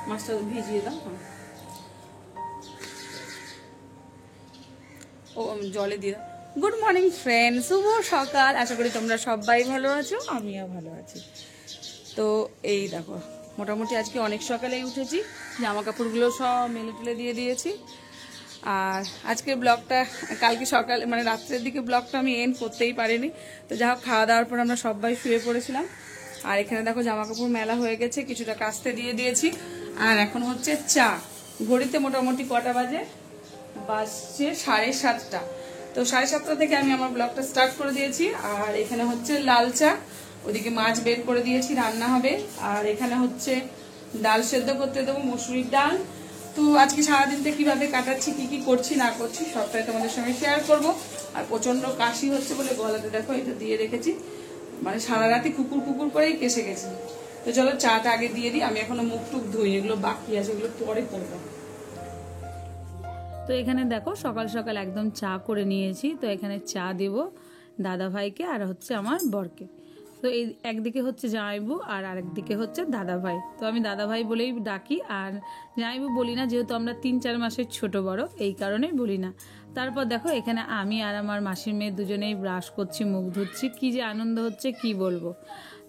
মাছটা ভিজিয়ে দাও। ও জলে দিয়ে দাও। গুড মর্নিং ফ্রেন্ড, শুভ সকাল। আশা করি তোমরা সবাই ভালো আছো, আমিও ভালো আছি। তো এই দেখো, মোটামুটি আজকে অনেক সকালেই উঠেছি, জামা কাপড়গুলো সব মেলে টেলে দিয়ে দিয়েছি। আর আজকের ব্লগটা কালকে সকালে মানে রাত্রের দিকে ব্লগটা আমি এন্ড করতেই পারিনি। তো যা হোক, খাওয়া দাওয়ার পর আমরা সবাই শুয়ে পড়েছিলাম। আর এখানে দেখো জামা কাপড় মেলা হয়ে গেছে, কিছুটা কাচতে দিয়ে দিয়েছি। আর এখন হচ্ছে চা। ঘড়িতে মোটামুটি কটা বাজে? বাজছে 7:30। তো 7:30 থেকে আমি আমার ব্লগটা স্টার্ট করে দিয়েছি। আর এখানে হচ্ছে লাল চা, ওদিকে মাছ বের করে দিয়েছি, রান্না হবে। আর এখানে হচ্ছে ডাল সেদ্ধ করতে দেবো, মসুরির ডাল। তো আজকে সারাদিনটা কিভাবে কাটাচ্ছি, কি কি করছি না করছি সবটাই তোমাদের সঙ্গে শেয়ার করব। আর প্রচন্ড কাশি হচ্ছে বলে গলাতে দেখো এটা দিয়ে রেখেছি, মানে সারা রাতি কুকুর কুকুর করেই কেসে গেছি। তো চলো চাটা আগে দিয়ে দিই। আমি এখনো মুখ টুক ধুই, এগুলো বাকি আছে, এগুলো পরে করবো। তো এখানে দেখো সকাল সকাল একদম চা করে নিয়েছি। তো এখানে চা দেব দাদা ভাইকে আর হচ্ছে আমার বরকে। তো এই একদিকে হচ্ছে জামাইবু আর আরেকদিকে হচ্ছে দাদা ভাই। তো আমি দাদা ভাই বলেই ডাকি, আর জামাইবু বলি না, যেহেতু আমরা 3-4 মাসের ছোট বড়, এই কারণেই বলি না। তারপর দেখো এখানে আমি আর আমার মাসির মেয়ে দুজনেই ব্রাশ করছি, মুখ ধুচ্ছি। কি যে আনন্দ হচ্ছে কি বলবো।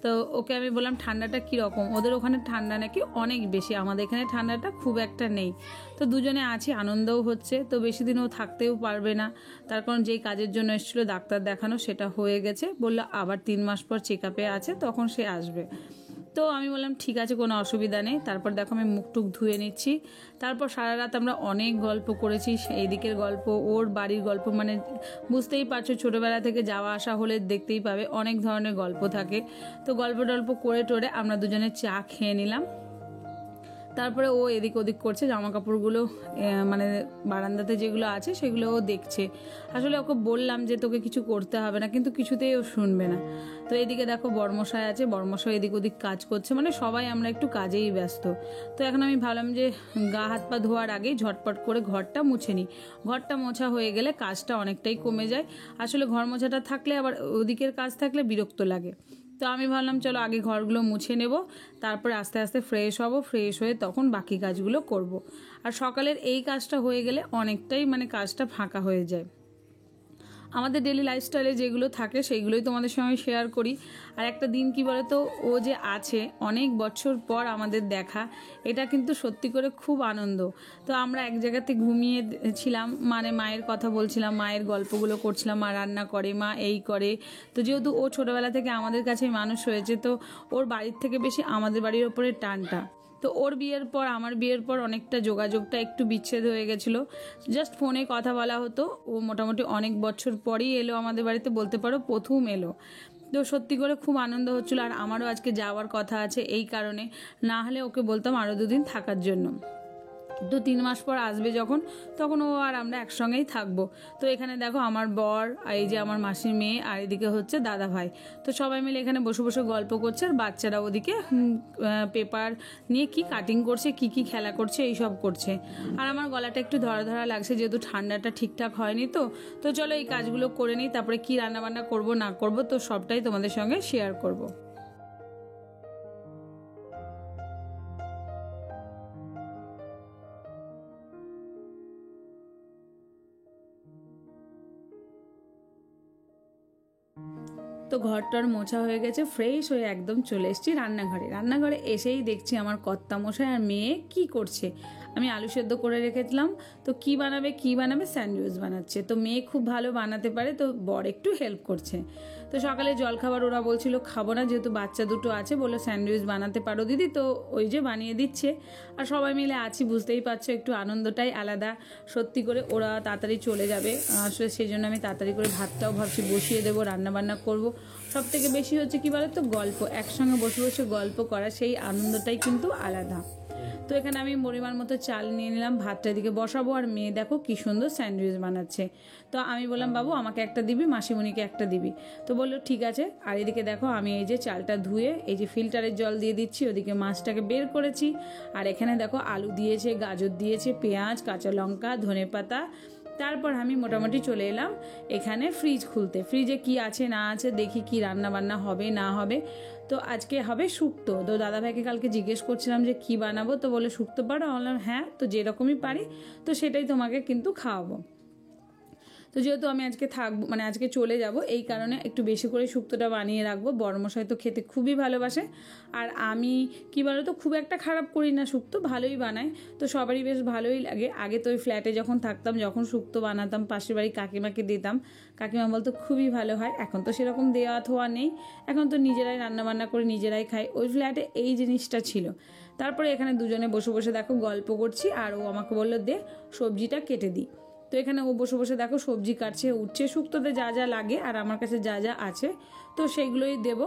তো ওকে আমি বললাম ঠান্ডাটা কীরকম, ওদের ওখানে ঠান্ডা নাকি অনেক বেশি, আমাদের এখানে ঠান্ডাটা খুব একটা নেই। তো দুজনে আছি, আনন্দও হচ্ছে। তো বেশি দিন ও থাকতেও পারবে না, তার কারণ যেই কাজের জন্য এসেছিল ডাক্তার দেখানো সেটা হয়ে গেছে, বললো আবার 3 মাস পর চেক আপে আছে, তখন সে আসবে। তো আমি বললাম ঠিক আছে, কোনো অসুবিধা নেই। তারপর দেখো আমি মুখ টুক ধুয়ে নিচ্ছি। তারপর সারা রাত আমরা অনেক গল্প করেছি, এই দিকের গল্প, ওর বাড়ির গল্প, মানে বুঝতেই পারছো ছোটোবেলা থেকে যাওয়া আসা হলে দেখতেই পাবে অনেক ধরনের গল্প থাকে। তো গল্প টল্প করে টোরে আমরা দুজনে চা খেয়ে নিলাম। তারপরে ও এদিক ওদিক করছে, জামা কাপড়গুলো মানে বারান্দাতে যেগুলো আছে সেগুলো ও দেখছে। আসলে ওকে বললাম যে তোকে কিছু করতে হবে না, কিন্তু কিছুতেই ও শুনবে না। তো এদিকে দেখো বর্মশাই আছে, বর্মশাই এদিক ওদিক কাজ করছে, মানে সবাই আমরা একটু কাজেই ব্যস্ত। তো এখন আমি ভাবলাম যে গা হাত পা ধোয়ার আগেই ঝটপট করে ঘরটা মুছে নিই। ঘরটা মোছা হয়ে গেলে কাজটা অনেকটাই কমে যায়। আসলে ঘর মোছাটা থাকলে আবার ওদিকের কাজ থাকলে বিরক্ত লাগে। তো আমি ভাবলাম চলো আগে ঘরগুলো মুছে নেব, তারপরে আস্তে আস্তে ফ্রেশ হব, ফ্রেশ হয়ে তখন বাকি কাজগুলো করব। আর সকালের এই কাজটা হয়ে গেলে অনেকটাই মানে কাজটা ফাঁকা হয়ে যায়। আমাদের ডেলি লাইফস্টাইলে যেগুলো থাকে সেইগুলোই তোমাদের সঙ্গে শেয়ার করি। আর একটা দিন কি বলে তো, ও যে আছে অনেক বছর পর আমাদের দেখা, এটা কিন্তু সত্যি করে খুব আনন্দ। তো আমরা এক জায়গাতে ঘুমিয়েছিলাম, মানে মায়ের কথা বলছিলাম, মায়ের গল্পগুলো করছিলাম, মা রান্না করে, মা এই করে। তো যেহেতু ও ছোটোবেলা থেকে আমাদের কাছেই মানুষ হয়েছে, তো ওর বাড়ির থেকে বেশি আমাদের বাড়ির ওপরে টানটা। তো ওর বিয়ের পর আমার বিয়ের পর অনেকটা যোগাযোগটা একটু বিচ্ছেদ হয়ে গেছিলো, জাস্ট ফোনে কথা বলা হতো। ও মোটামুটি অনেক বছর পরই এলো আমাদের বাড়িতে, বলতে পারো প্রথম এলো। তো সত্যি করে খুব আনন্দ হচ্ছিলো। আর আমারও আজকে যাওয়ার কথা আছে, এই কারণে না হলে ওকে বলতাম আরও 2 দিন থাকার জন্য। তো 3 মাস পর আসবে যখন, তখন ও আর আমরা একসঙ্গেই থাকবো। তো এখানে দেখো আমার বর, এই যে আমার মাসির মেয়ে, আর এদিকে হচ্ছে দাদা ভাই। তো সবাই মিলে এখানে বসে বসে গল্প করছে, আর বাচ্চারা ওদিকে পেপার নিয়ে কি কাটিং করছে, কি কি খেলা করছে, এইসব করছে। আর আমার গলাটা একটু ধরা ধরা লাগছে, যেহেতু ঠান্ডাটা ঠিকঠাক হয়নি। তো চলো এই কাজগুলো করে নিই, তারপরে কি রান্নাবান্না করবো না করবো তো সবটাই তোমাদের সঙ্গে শেয়ার করবো। তো ঘরটার মোছা হয়ে গেছে, ফ্রেশ হয়ে একদম চলে এসেছি রান্নাঘরে। রান্নাঘরে এসেই দেখছি আমার কর্তামশাই আর মেয়ে কি করছে। আমি আলু সেদ্ধ করে রেখেছিলাম, তো কি বানাবে স্যান্ডউইচ বানাচ্ছে। তো মেয়ে খুব ভালো বানাতে পারে, তো বর একটু হেল্প করছে। তো সকালে জলখাবার ওরা বলছিল খাবো না, যেহেতু বাচ্চা দুটো আছে, বললো স্যান্ডউইচ বানাতে পারো দিদি, তো ওই যে বানিয়ে দিচ্ছে। আর সবাই মিলে আছি, বুঝতেই পারছো একটু আনন্দটাই আলাদা। সত্যি করে ওরা তাড়াতাড়ি চলে যাবে, আসলে সেই জন্য আমি তাড়াতাড়ি করে ভাতটাও ভাবছি বসিয়ে দেবো, রান্নাবান্না করবো। সব থেকে বেশি হচ্ছে কি বলো তো, গল্প, একসঙ্গে বসে বসে গল্প করা, সেই আনন্দটাই কিন্তু আলাদা। তো এখানে আমি পরিমাণ মতো চাল নিয়ে নিলাম, ভাতটা এদিকে বসাবো, আর মেয়ে দেখো কি সুন্দর স্যান্ডউইচ বানাচ্ছে। তো আমি বললাম বাবু আমাকে একটা দিবি, মাসিমণিকে একটা দিবি। তো বললো ঠিক আছে। আর এদিকে দেখো আমি এই যে চালটা ধুয়ে এই যে ফিল্টারের জল দিয়ে দিচ্ছি, ওদিকে মাছটাকে বের করেছি। আর এখানে দেখো আলু দিয়েছে, গাজর দিয়েছে, পেঁয়াজ, কাঁচা লঙ্কা, ধনেপাতা। তারপর আমি মোটামুটি চলে এলাম এখানে ফ্রিজ খুলতে, ফ্রিজে কি আছে না আছে দেখি, কি রান্না বান্না হবে না হবে। তো আজকে হবে শুক্তো। তো দাদাভাইকে কালকে জিজ্ঞেস করছিলাম যে কি বানাবো, তো বলে শুক্তো পারো? বললাম হ্যাঁ, তো যেরকমই পারি তো সেটাই তোমাকে কিন্তু খাওয়াবো। তো যেহেতু আমি আজকে থাকবো, মানে আজকে চলে যাব, এই কারণে একটু বেশি করে শুক্তোটা বানিয়ে রাখবো। বড়মশাই তো খেতে খুবই ভালোবাসে, আর আমি কি বলো তো খুব একটা খারাপ করি না, শুক্তো ভালোই বানাই। তো সবারই বেশ ভালোই লাগে। আগে তো ওই ফ্ল্যাটে যখন থাকতাম, যখন শুক্তো বানাতাম পাশের বাড়ি কাকিমাকে দিতাম, কাকিমা বলতো খুবই ভালো হয়। এখন তো সেরকম দেওয়া থোয়া নেই, এখন তো নিজেরাই রান্নাবান্না করে নিজেরাই খাই। ওই ফ্ল্যাটে এই জিনিসটা ছিল। তারপরে এখানে দুজনে বসে বসে দেখো গল্প করছি, আর ও আমাকে বললো দে সবজিটা কেটে দিই। তো এখানে ও বসে বসে দেখো সবজি কাটছে, উঠছে, শুক্তোতে যা যা লাগে আর আমার কাছে যা যা আছে তো সেগুলোই দেব।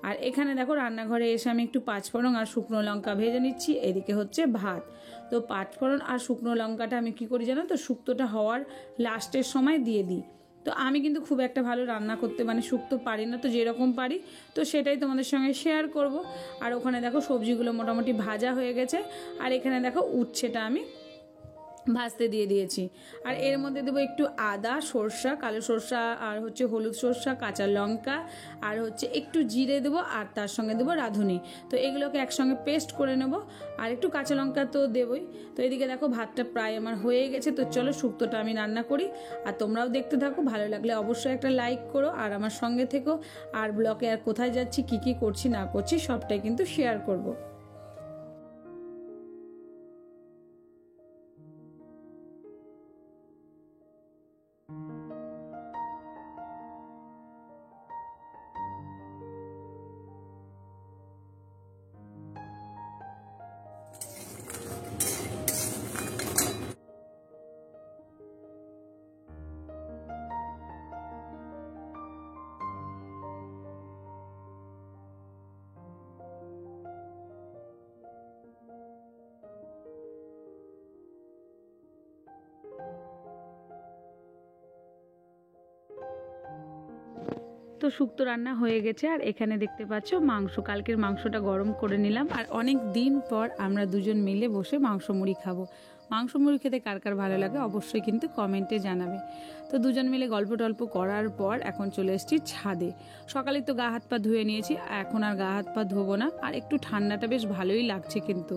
আর এখানে দেখো রান্নাঘরে এসে আমি একটু পাঁচফোড়ন আর শুকনো লঙ্কা ভেজে নিচ্ছি, এদিকে হচ্ছে ভাত। তো পাঁচফোড়ন আর শুকনো লঙ্কাটা আমি কি করি জানো তো, শুক্তোটা হওয়ার লাস্টের সময় দিয়ে দিই। তো আমি কিন্তু খুব একটা ভালো রান্না করতে মানে শুক্তো পারি না, তো যেরকম পারি তো সেটাই তোমাদের সঙ্গে শেয়ার করব। আর ওখানে দেখো সবজিগুলো মোটামুটি ভাজা হয়ে গেছে, আর এখানে দেখো উচ্ছেটা আমি ভাজতে দিয়ে দিয়েছি। আর এর মধ্যে দেবো একটু আদা, সরষা, কালো সরষা, আর হচ্ছে হলুদ সরষা, কাঁচা লঙ্কা, আর হচ্ছে একটু জিরে দেবো, আর তার সঙ্গে দেবো রাঁধুনি। তো এগুলোকে একসঙ্গে পেস্ট করে নেব, আর একটু কাঁচা লঙ্কা তো দেবই। তো এদিকে দেখো ভাতটা প্রায় আমার হয়ে গেছে। তো চলো শুক্তোটা আমি রান্না করি, আর তোমরাও দেখতে থাকো। ভালো লাগলে অবশ্যই একটা লাইক করো, আর আমার সঙ্গে থেকো। আর ব্লকে আর কোথায় যাচ্ছি, কি কি করছি না করছি সবটাই কিন্তু শেয়ার করবো। তো শুক্তো রান্না হয়ে গেছে, আর এখানে দেখতে পাচ্ছ মাংস, কালকের মাংসটা গরম করে নিলাম। আর অনেক দিন পর আমরা দুজন মিলে বসে মাংস মুড়ি খাবো। মাংস মুড়ি খেতে কার কার ভালো লাগে অবশ্যই কিন্তু কমেন্টে জানাবে। তো দুজন মিলে গল্প টল্প করার পর এখন চলে এসেছি ছাদে। সকালে তো গা হাত পা ধুয়ে নিয়েছি, এখন আর গা হাত পা ধোবো না। আর একটু ঠান্ডাটা বেশ ভালোই লাগছে কিন্তু।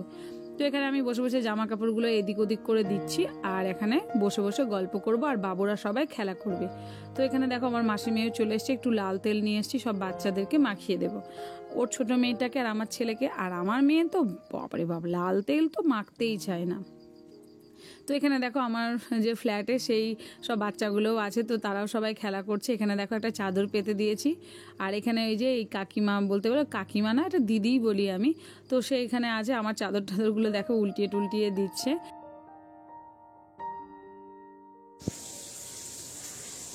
তো এখানে আমি বসে বসে জামা কাপড়গুলো এদিক ওদিক করে দিচ্ছি, আর এখানে বসে বসে গল্প করব, আর বাবুরা সবাই খেলা করবে। তো এখানে দেখো আমার মাসি মেয়েও চলে এসছে, একটু লাল তেল নিয়ে এসছি, সব বাচ্চাদেরকে মাখিয়ে দেবো, ওর ছোট মেয়েটাকে আর আমার ছেলেকে। আর আমার মেয়ে তো বাপরে বাপ, লাল তেল তো মাখতেই চায় না। তো এখানে দেখো আমার যে ফ্ল্যাটে সেই সব বাচ্চাগুলোও আছে, তো তারাও সবাই খেলা করছে। এখানে দেখো একটা চাদর পেতে দিয়েছি, আর এখানে এই যে এই কাকিমা, বলতে পারো কাকিমা না, এটা দিদিই বলি আমি। তো সে এখানে আছে, আমার চাদর টাদরগুলো দেখো উল্টিয়ে টুলটিয়ে দিচ্ছে।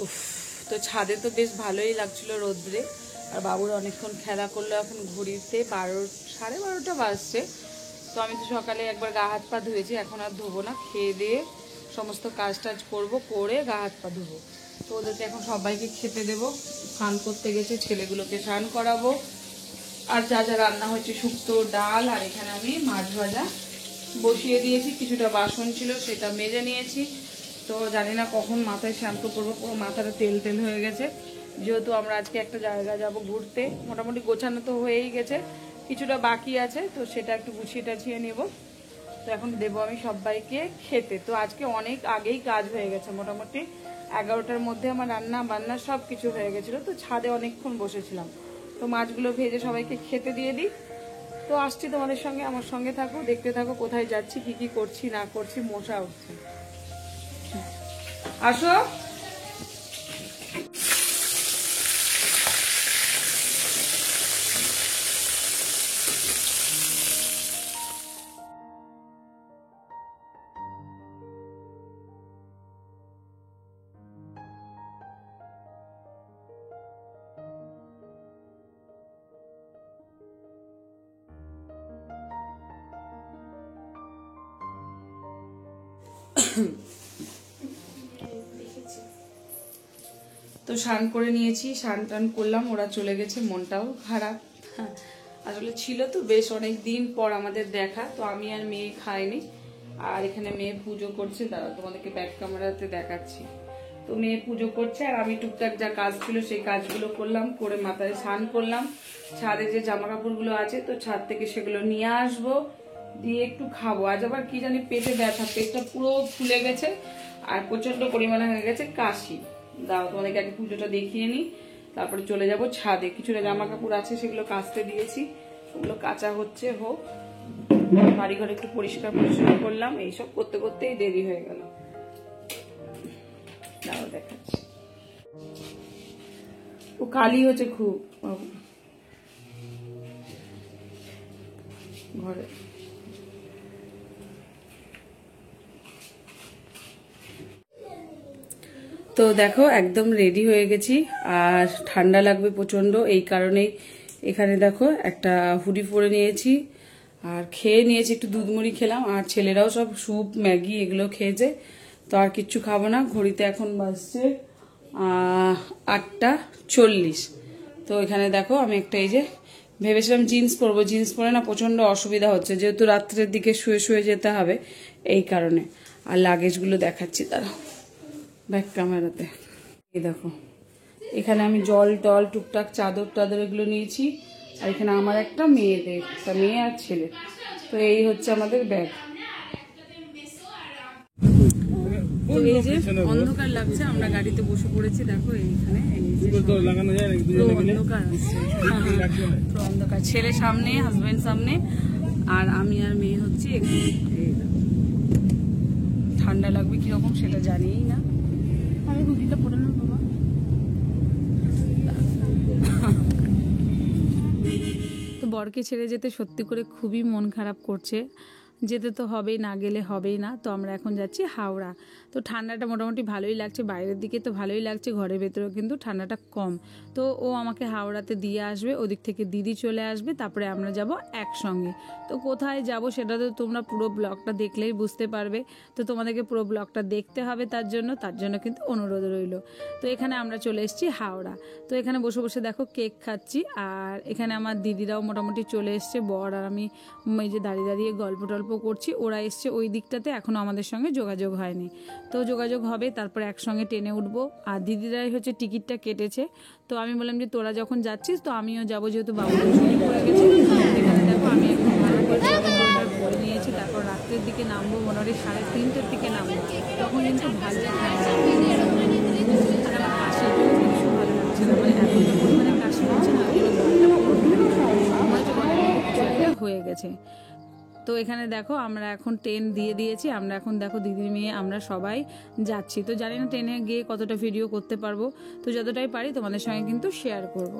উফ, তো ছাদে তো বেশ ভালোই লাগছিল রোদ্রে। আর বাবুর অনেকক্ষণ খেলা করলো, এখন ঘড়িতে 12, 12:30 বাজছে। তো আমি তো সকালে একবার গা হাত পা ধুয়েছি, এখন আর ধোবো না, খেয়ে দিয়ে সমস্ত কাজ টাজ করবো, করে গা হাত পা ধোবো। তো ওদেরকে এখন সবাইকে খেতে দেবো, স্নান করতে গেছে, ছেলেগুলোকে স্নান করাবো। আর যা যা রান্না হচ্ছে শুক্তো, ডাল, আর এখানে আমি মাছ ভাজা বসিয়ে দিয়েছি। কিছুটা বাসন ছিল সেটা মেজে নিয়েছি। তো জানি না কখন মাথায় শ্যাম্পু করবো, পুরো মাথাটা তেল তেল হয়ে গেছে। যেহেতু আমরা আজকে একটা জায়গায় যাব ঘুরতে, মোটামুটি গোছানো তো হয়েই গেছে, কিছুটা বাকি আছে, তো সেটা একটু গুছিয়ে টাছিয়ে নেব। তো এখন দেবো আমি সবাইকে খেতে। তো আজকে অনেক আগেই কাজ হয়ে গেছে, মোটামুটি 11টার মধ্যে আমার রান্না বান্না সব কিছু হয়ে গেছিলো। তো ছাদে অনেকক্ষণ বসেছিলাম। তো মাছগুলো ভেজে সবাইকে খেতে দিয়ে দিই। তো আসছি তোমাদের সঙ্গে, আমার সঙ্গে থাকো, দেখতে থাকো কোথায় যাচ্ছি, কি কি করছি না করছি। মশা উঠছে, আসো। তো স্নান করে নিয়েছি, স্নান টান করলাম, ওরা চলে গেছে, মনটাও খারাপ। হ্যাঁ, আসলে ছিল তো বেশ অনেক দিন পর আমাদের দেখা, তো আমি আর মেয়ে খাইনি। আর এখানে মেয়ে পুজো করছে, দাঁড়াও তোমাদেরকে ব্যাক ক্যামেরাতে দেখাচ্ছি। তো মেয়ে পুজো করছে আর আমি টুকটাক যা কাজ ছিল সেই কাজগুলো করলাম, করে মাথায় স্নান করলাম। ছাদে যে জামা কাপড়গুলো আছে তো ছাদ থেকে সেগুলো নিয়ে আসবো, দিয়ে একটু খাবো। আজ আবার কি জানি পেটে ব্যথা, পেটটা পুরো ফুলে গেছে আর প্রচন্ড পরিমাণে হয়ে গেছে কাশি। দাও তোমাদেরকে আগে পুজোটা দেখিয়ে নিই, তারপরে চলে যাব ছাদে। কিছুটা জামা কাপড় আছে সেগুলো কাচতে দিয়েছি, ওগুলো কাচা হচ্ছে, হোক। বাড়িঘর একটু পরিষ্কার পরিষ্কার করলাম, এইসব করতে করতেই দেরি হয়ে গেল। দাও দেখাচ্ছি, ও কালি হচ্ছে খুব ঘরে। তো দেখো একদম রেডি হয়ে গেছি, আর ঠান্ডা লাগবে প্রচন্ড, এই কারণেই এখানে দেখো একটা হুডি পরে নিয়েছি আর খেয়ে নিয়েছি, একটু দুধ মুড়ি খেলাম। আর ছেলেরাও সব স্যুপ ম্যাগি এগুলো খেয়েছে, তো আর কিচ্ছু খাবো না। ঘড়িতে এখন বাজছে 8:40। তো এখানে দেখো আমি একটা, এই যে ভেবেছিলাম জিন্স পরবো, জিন্স পরে না প্রচন্ড অসুবিধা হচ্ছে, যেহেতু রাত্রের দিকে শুয়ে শুয়ে যেতে হবে এই কারণে। আর লাগেজগুলো দেখাচ্ছি তারা ব্যাক ক্যামেরাতে। এই দেখো এখানে আমি জল টল টুকটাক চাদর টাদর এগুলো নিয়েছি, আর এখানে আমার একটা মেয়েদের, একটা মেয়ে আর ছেলে। তো এই হচ্ছে আমাদের ব্যাগ। এই যে অন্ধকার লাগছে, আমরা গাড়িতে বসে পড়েছি, দেখো এইখানে অন্ধকার আসছে, অন্ধকার। ছেলে সামনে, হাজবেন্ড সামনে, আর আমি আর মেয়ে হচ্ছে। ঠান্ডা লাগবে কিরকম সেটা জানিই না। আমি হুডিটা পরে না বাবা। তো বরকে ছেড়ে যেতে সত্যি করে খুবই মন খারাপ করছে, যেতে তো হবেই, না গেলে হবেই না। তো আমরা এখন যাচ্ছি হাওড়া। তো ঠান্ডাটা মোটামুটি ভালোই লাগছে, বাইরের দিকে তো ভালোই লাগছে, ঘরের ভেতরেও কিন্তু ঠান্ডাটা কম। তো ও আমাকে হাওড়াতে দিয়ে আসবে, ওদিক থেকে দিদি চলে আসবে, তারপরে আমরা যাব একসঙ্গে। তো কোথায় যাব সেটা তো তোমরা পুরো ব্লগটা দেখলেই বুঝতে পারবে। তো তোমাদেরকে পুরো ব্লগটা দেখতে হবে, তার জন্য কিন্তু অনুরোধ রইল। তো এখানে আমরা চলে এসেছি হাওড়া। তো এখানে বসে বসে দেখো কেক খাচ্ছি, আর এখানে আমার দিদিরাও মোটামুটি চলে এসছে, বর আর আমি এই যে দাঁড়িয়ে দাঁড়িয়ে গল্প টল্প করছি। ওরা এসছে ওই দিকটাতে, এখনও আমাদের সঙ্গে যোগাযোগ হয়নি। তো যোগাযোগ হবে, তারপরে একসঙ্গে ট্রেনে উঠবো। আর দিদিরাই হচ্ছে টিকিটটা কেটেছে। তো আমি বললাম যে তোরা যখন যাচ্ছিস তো আমিও যাবো, যেহেতু বাবুদের ছুটি পড়ে গেছে। এখানে দেখো আমি একদম ভালো করে নিয়েছি, তারপর রাত্রের দিকে নামবো, মোটামুটি 3:30-র দিকে নামবো, তখন কিন্তু ভালো লাগছে। আর আমার কাশির জন্য কিছু ভালো লাগছে না, মানে এত পরিমাণে কাশি হচ্ছে না, হয়ে গেছে। তো এখানে দেখো আমরা এখন ট্রেন দিয়ে দিয়েছি, আমরা এখন দেখো দিদির মেয়ে আমরা সবাই যাচ্ছি। তো জানি না ট্রেনে গিয়ে কতটা ভিডিও করতে পারবো, তো যতটাই পারি তোমাদের সঙ্গে কিন্তু শেয়ার করব।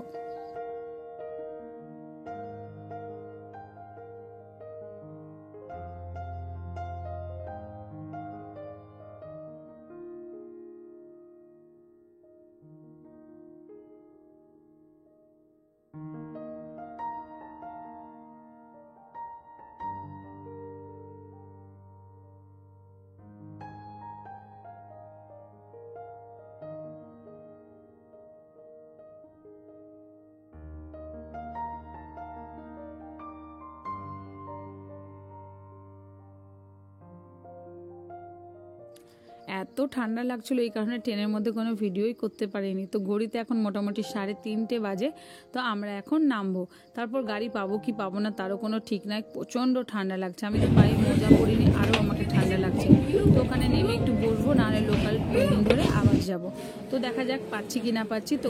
এত ঠান্ডা লাগছিল, এই কারণে ট্রেনের মধ্যে কোনো ভিডিওই করতে পারিনি। তো ঘড়িতে এখন মোটামুটি 3:30 বাজে। তো আমরা এখন নামবো, তারপর গাড়ি পাবো কি পাবো না তারও কোনো ঠিক নাই, প্রচণ্ড ঠান্ডা লাগছে। আমি তো পায়ে মোজা পরিনি, আরও আমাকে ঠান্ডা লাগছে। তো ওখানে নেমে একটু বসবো, নাহলে লোকাল ট্রেন ধরে আবার যাব। তো দেখা যাক পাচ্ছি কি না পাচ্ছি। তো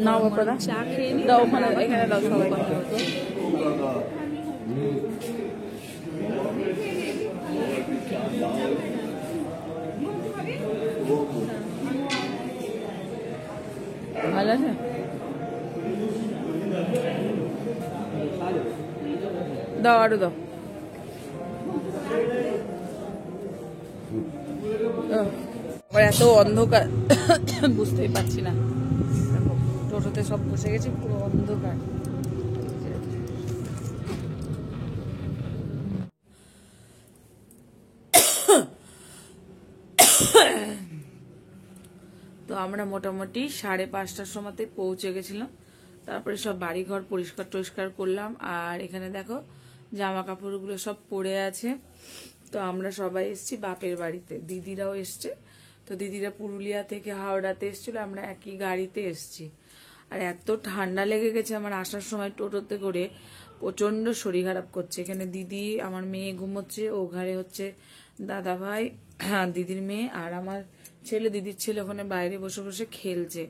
চা খেয়ে নিই, ভালো আছে। দাও আরো দাও, এত অন্ধকার বুঝতেই পারছি না। টোটোতে সব বসে গেছি, পুরো অন্ধকার। তো আমরা মোটামুটি 5:30টার সময়তে পৌঁছে গেছিলাম। তারপরে সব বাড়িঘর পরিষ্কার টরিষ্কার করলাম। আর এখানে দেখো জামা কাপড়গুলো সব পড়ে আছে। তো আমরা সবাই এসছি বাপের বাড়িতে, দিদিরাও এসছে। তো দিদিরা পুরুলিয়া থেকে হাওড়াতে এসছিল, আমরা একই গাড়িতে এসছি। আর এত ঠান্ডা লেগে গেছে আমার আসার সময় টোটোতে করে, প্রচন্ড শরীর খারাপ করছে। এখানে দিদি, আমার মেয়ে ঘুমোচ্ছে, ও ঘরে হচ্ছে দাদা ভাই, দিদির মেয়ে, আর আমার ছেলে, দিদির ছেলে ওখানে বাইরে বসে বসে খেলছে।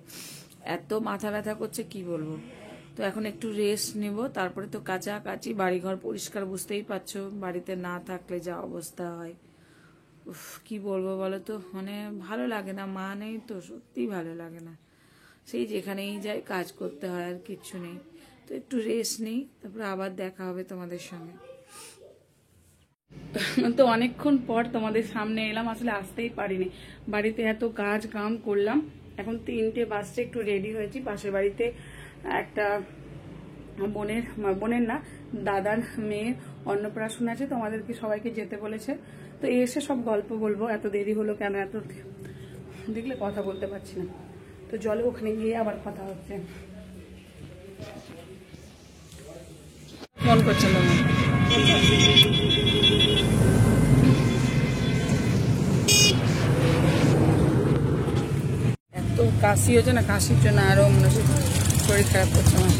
এত মাথা ব্যথা করছে কি বলবো। তো এখন একটু রেস্ট নেব, তারপরে তো কাচাকাচি, বাড়িঘর পরিষ্কার, বুঝতেই পারছো বাড়িতে না থাকলে যা অবস্থা হয়। উফ, কি বলবো বলো তো, মানে ভালো লাগে না, মা নেই তো সত্যি ভালো লাগে না। সেই যেখানেই যাই কাজ করতে হয়, আর কিচ্ছু নেই। তো একটু রেস্ট নেই, তারপরে আবার দেখা হবে তোমাদের সঙ্গে। তো অনেকক্ষণ পর তোমাদের সামনে এলাম, আসলে আসতেই পারিনি, বাড়িতে এত কাজ কাম করলাম। এখন 3টে বাজছে, একটু রেডি হয়েছি। পাশের বাড়িতে একটা বোনের না, দাদার মেয়ের অন্নপ্রাশন আছে, তো আমাদেরকে সবাইকে যেতে বলেছে। তো এসে সব গল্প বলবো, এত দেরি হলো কেন, এত দেখলে কথা বলতে পারছি না। তো চলো ওখানে গিয়ে আবার কথা হচ্ছে। ফোন করছে মামা। এত কাশি হচ্ছে না, কাশির জন্য আরো মনে হচ্ছে শরীর খারাপ করছে আমার।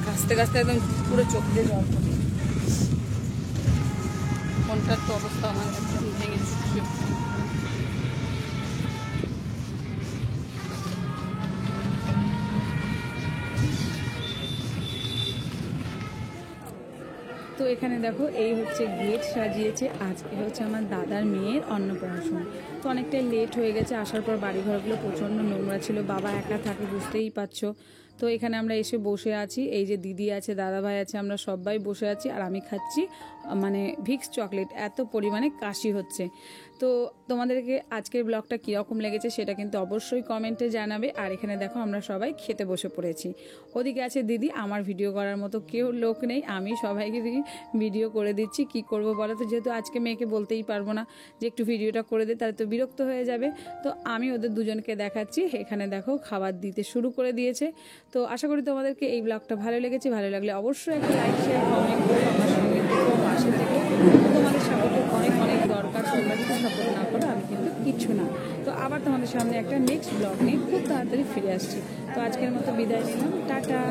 কাশতে কাশতে একদম পুরো চোখ দিয়ে জল পড়ে। ফোনটার তো অবস্থা আমার একদম ভেঙে চুপচে। তো এখানে দেখো এই হচ্ছে গেট সাজিয়েছে, আজকে হচ্ছে আমার দাদার মেয়ের অন্নপ্রাশন। তো অনেকটাই লেট হয়ে গেছে, আসার পর বাড়িঘরগুলো প্রচণ্ড নোংরা ছিল, বাবা একা থাকে বুঝতেই পারছো। তো এখানে আমরা এসে বসে আছি, এই যে দিদি আছে, দাদা ভাই আছে, আমরা সবাই বসে আছি। আর আমি খাচ্ছি মানে ভিক্স চকলেট, এত পরিমাণে কাশি হচ্ছে। তো তোমাদেরকে আজকের ব্লগটা কীরকম লেগেছে সেটা কিন্তু অবশ্যই কমেন্টে জানাবে। আর এখানে দেখো আমরা সবাই খেতে বসে পড়েছি। ওদিকে আছে দিদি, আমার ভিডিও করার মতো কেউ লোক নেই, আমি সবাইকে ভিডিও করে দিচ্ছি। কি করব বলো তো, যেহেতু আজকে মেয়েকে বলতেই পারবো না যে একটু ভিডিওটা করে দে, তাহলে তো বিরক্ত হয়ে যাবে। তো আমি ওদের দুজনকে দেখাচ্ছি। এখানে দেখো খাবার দিতে শুরু করে দিয়েছে। তো আশা করি তোমাদেরকে এই ব্লগটা ভালো লেগেছে। ভালো লাগলে অবশ্যই একটা লাইক, শেয়ার, কমেন্ট করো, আমার সঙ্গে থেকো, পাশে থেকে। তোমাদের সাপোর্টের অনেক অনেক দরকার, তোমরা যদি সাপোর্ট না করো আমি কিন্তু কিচ্ছু না। তো আবার তোমাদের সামনে একটা নেক্সট ব্লগ নিয়ে খুব তাড়াতাড়ি ফিরে আসছি। তো আজকের মতো বিদায় নিলাম, টাটা।